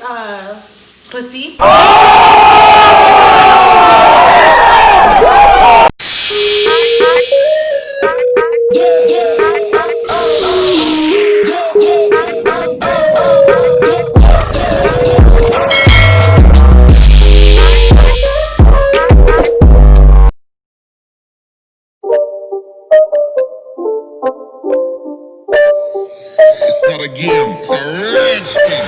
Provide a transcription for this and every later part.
pussy. It's not a game, it's a rich thing.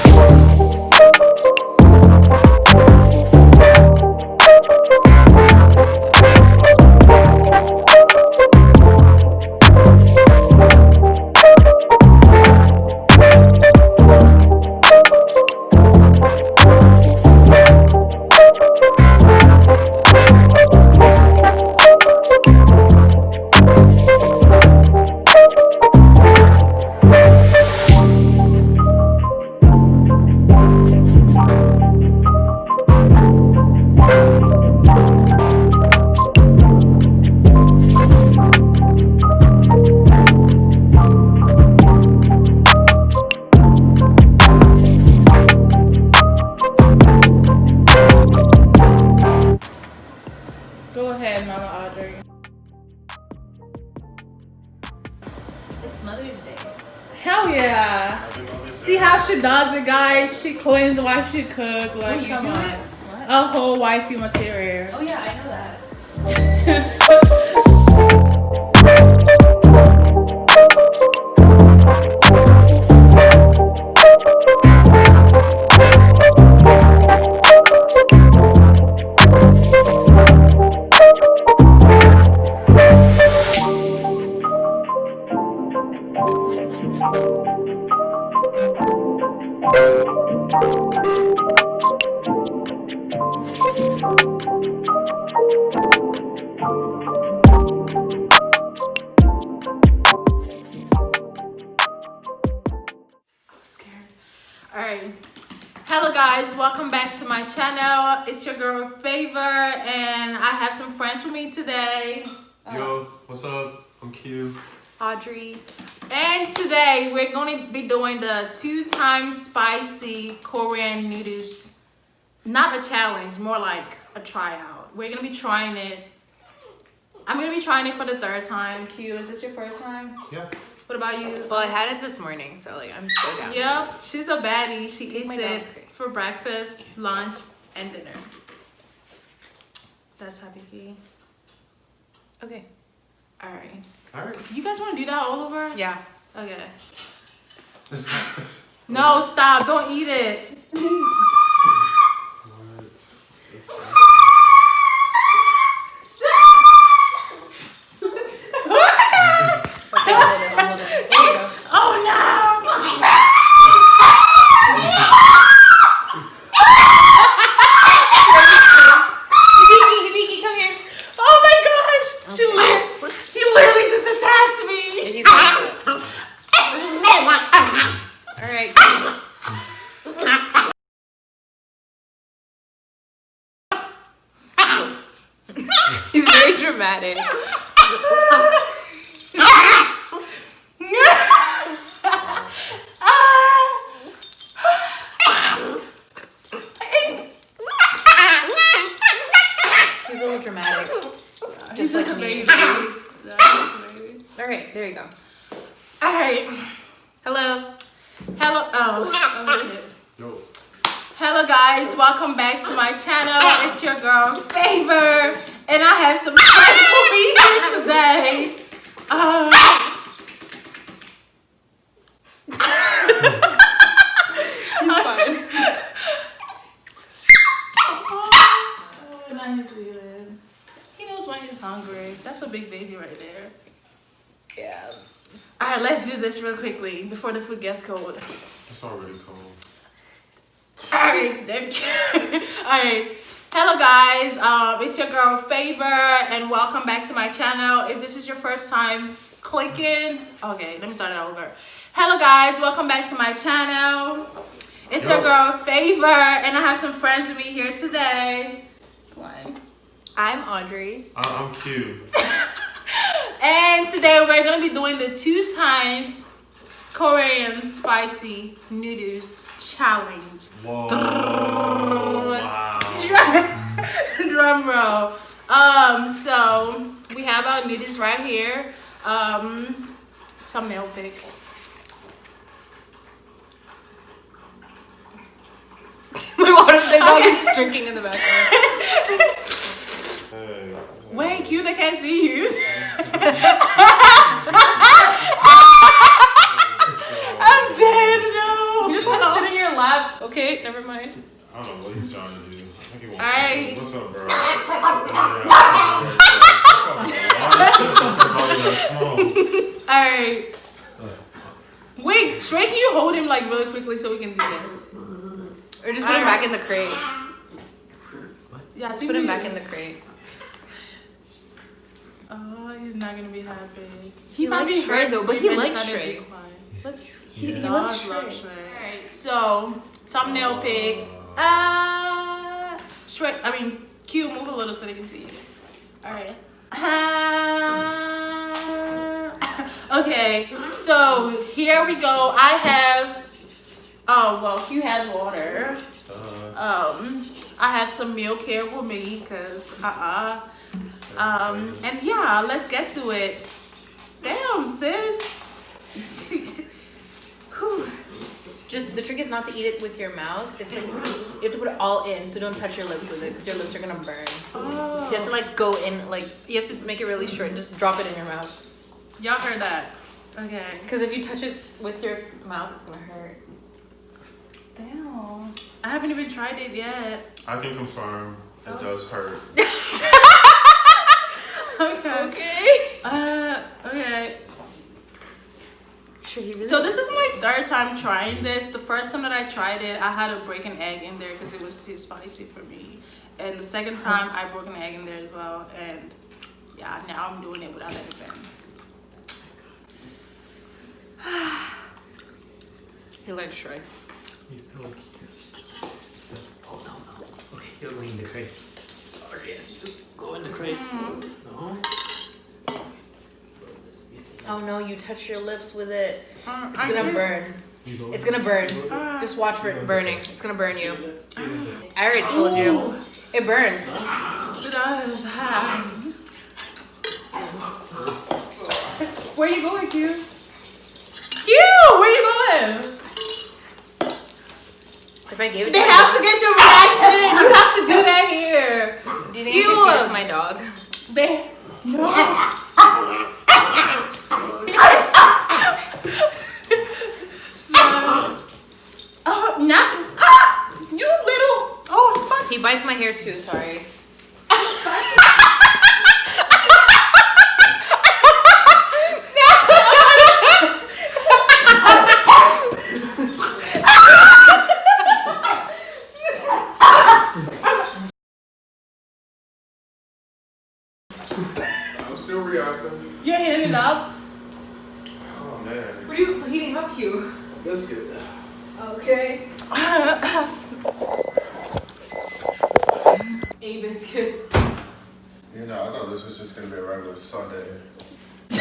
Go ahead, Mama Audrey. It's Mother's Day. Hell yeah! See how she does it, guys? She cleans while she cook. Like, you come do on. it? What? A whole wifey material. Oh yeah, I know that. Alright. Hello guys, welcome back to my channel. It's your girl Favor and I have some friends with me today. Yo, what's up? I'm Q. Audrey. And today we're going to be doing the 2 times spicy Korean noodles. Not a challenge, more like a tryout. We're going to be trying it. I'm going to be trying it for the 3rd time. Q, is this your first time? Yeah. What about you? Well, I had it this morning, so like I'm so down. Yep, she's a baddie. She eats my it dog. for breakfast, lunch, and dinner. That's happy key. Okay. All right. Alright. You guys want to do that all over? Yeah. Okay. This is No, stop. Don't eat it. Okay, hold it. There you go. Oh no! Hibiki, come here. Oh my gosh! He literally just attacked me. He's all right. He's very dramatic. He's a little dramatic. He's Just just a like me. baby. All right, there you go. All right. Hello. Hello. Oh. Yo. Hello guys, welcome back to my channel. It's your girl Favor, and I have some friends with me here today. He's fine. Nice, dude. He knows when he's hungry. That's a big baby right there. Yeah. All right, let's do this real quickly before the food gets cold. It's already cold. All right, all right. Hello guys, it's your girl Favor, and welcome back to my channel. If this is your first time clicking, okay, let me start it over. Hello guys, welcome back to my channel. It's your girl Favor, and I have some friends with me here today. Come on. I'm Audrey. I'm Q. And today we're gonna be doing the 2 times Korean spicy noodles challenge. Whoa. Wow. Drum roll. So we have our Noodles right here. Thumbnail pic. My their dog is drinking in the background. Hey. Wait, Q, they can't see you. I'm dead, no. You just want to sit in your lap. Okay, never mind. I don't know what he's trying to do. I think he wants Alright. to. What's up, bro? Somebody that's small. Alright. Wait, Shrey, can you hold him like really quickly so we can do this? Or just put him back in the crate. Yeah, Just put him back in the crate. Oh, he's not gonna be happy. He might be hurt though, but he likes Shrey. Shrey. He Dogs likes love Shrey. Shrey. Alright, so thumbnail pic. Shrey, I mean, Q, move a little so they can see you. Alright. Okay, so here we go. I have, oh, well, Q has water. I have some milk here with me, cause, and yeah, let's get to it. Damn, sis. Whew. Just the trick is not to eat it with your mouth. It's like you have to put it all in, so don't touch your lips with it because your lips are gonna burn. Oh. So you have to like go in, like you have to make it really short. Just drop it in your mouth. Y'all heard that? Okay. Because if you touch it with your mouth, it's gonna hurt. Damn. I haven't even tried it yet. I can confirm it does hurt. Okay. Okay. Sure, he really So this is my third time trying this. The first time that I tried it, I had to break an egg in there because it was too spicy for me. And the second time, I broke an egg in there as well. And yeah, now I'm doing it without anything. He likes Shrey. You feel like oh no. Okay, you're going in the crate. Oh yes, go in the crate. No. Oh no, you touch your lips with it. It's I gonna did. burn. It's gonna burn. Just watch for it burning. It's gonna burn you. I already told you. It burns. It does. Where you going, Q? Q, where you going? If I gave it to They my have dog, to get your reaction. You have to do that here. do you think I could feed it to my dog? They no. Not you little. Oh, fuck. He bites my hair too. Sorry. I'm still reacting. You're hitting it up. Oh man. What are you heating up, Q? Biscuit. Okay. A biscuit. You know, I thought this was just gonna be a regular Sunday. What does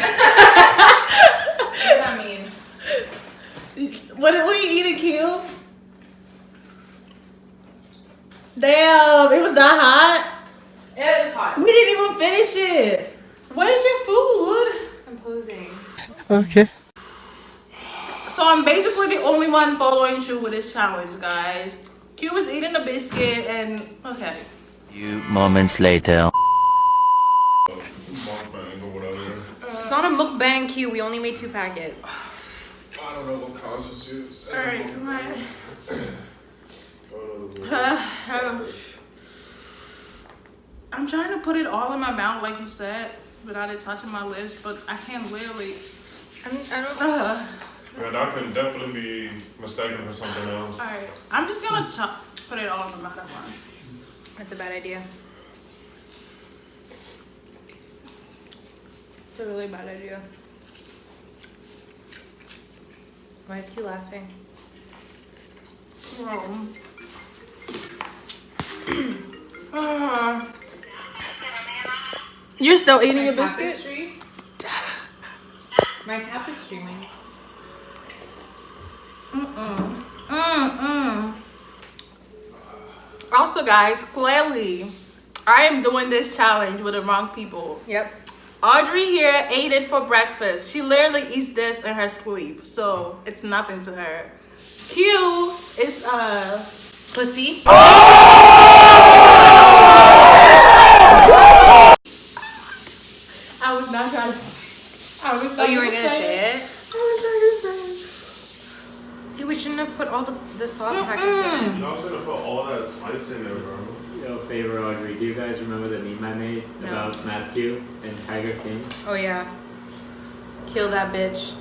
that mean? What are you eating, Q? Damn, it was that hot. Yeah, it was hot. We didn't even finish it. What is your food? I'm posing. Okay. So I'm basically the only one following through with this challenge, guys. Q was eating a biscuit and okay. Few moments later. Mukbang or whatever. It's not a mukbang, Q. We only made 2 packets. I don't know what constitutes. Alright, come on. I'm trying to put it all in my mouth like you said, without it touching my lips, but I can't literally. I don't. Yeah, that could definitely be mistaken for something else. Alright, I'm just gonna put it all in my mouth at once. That's a bad idea. It's a really bad idea. Why is Q laughing? You're still eating My your biscuit? tapestry? My tap is streaming. Also, guys, clearly, I am doing this challenge with the wrong people. Yep. Audrey here ate it for breakfast. She literally eats this in her sleep, so it's nothing to her. Q is Pussy. I was not trying to. I was. Oh, you were gonna say it? I was not gonna say it. See, we shouldn't have put all the sauce packets in. Y'all should have put all that spice in there, bro. Yo, favor Audrey, do you guys remember the meme I made No. about Matthew and Tiger King? Oh yeah. Kill that bitch.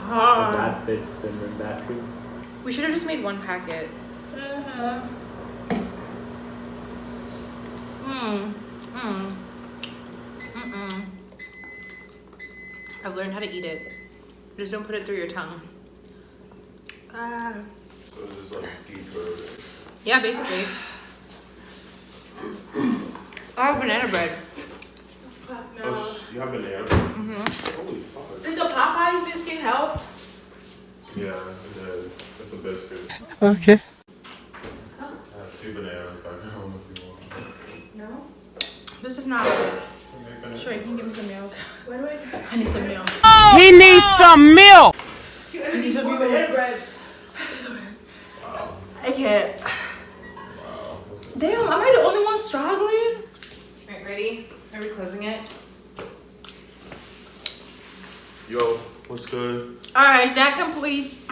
The bad bitch Simran baskets. We should have just made one packet. I've learned how to eat it. Just don't put it through your tongue. So it's just like deep throated. Yeah, basically. I have banana bread. Oh, you have banana? Mm-hmm. Holy fuck. Did the Popeyes biscuit help? Yeah, it did. It's a biscuit. Okay. I have 2 bananas back home if you want. No. This is not. Sure, you can give me some milk. Where do I need some milk. He needs some milk. I need some milk. I can't. Damn, am I the only one struggling? Alright, ready? Are we closing it? Yo, what's good? Alright, that completes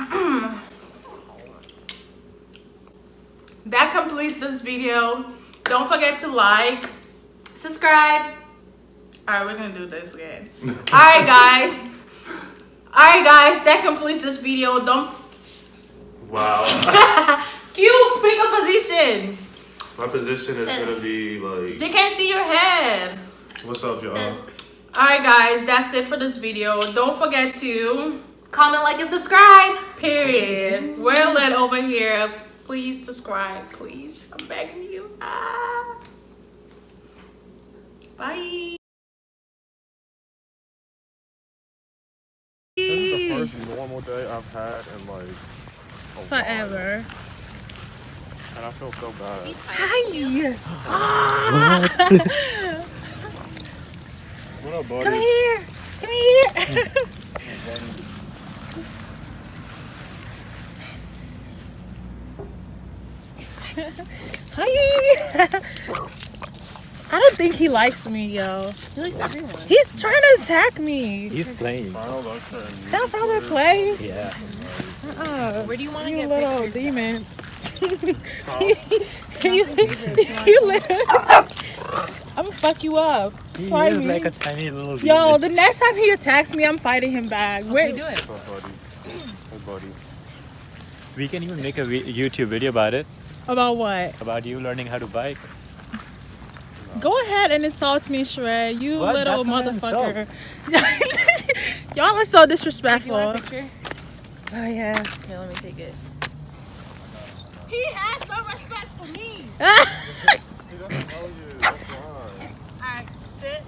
that completes this video. Don't forget to like, Subscribe. alright, we're gonna do this again. Alright guys, that completes this video. Don't Wow. Q, pick a position. My position is gonna be like. They can't see your head. What's up, y'all? Alright guys, that's it for this video. Don't forget to Comment, like, and subscribe. period. We're lit over here. Please subscribe, please. I'm begging you. Bye. This is the first normal day I've had in like a Forever. while, and I feel so bad. What up, buddy? Come here. Come here. Hi. I don't think he likes me, yo. He likes everyone. He's trying to attack me. He's playing. Final lecture and That's how they play. Yeah. Where do you want to You get little pictures? demon. you little. I'm gonna fuck you up. He Fight is me. like a tiny little Yo, demon. the next time he attacks me, I'm fighting him back. Okay, do it. What's up, buddy? Hey, buddy. We can even make a YouTube video about it. About what? About you learning how to bike. Go ahead and insult me, Shrey. You What? little That's not an motherfucker. Y'all are so Do you disrespectful. want a picture? Oh, yes. Here, let me take it. He has no respect for me. He doesn't know you. That's why. Alright, sit.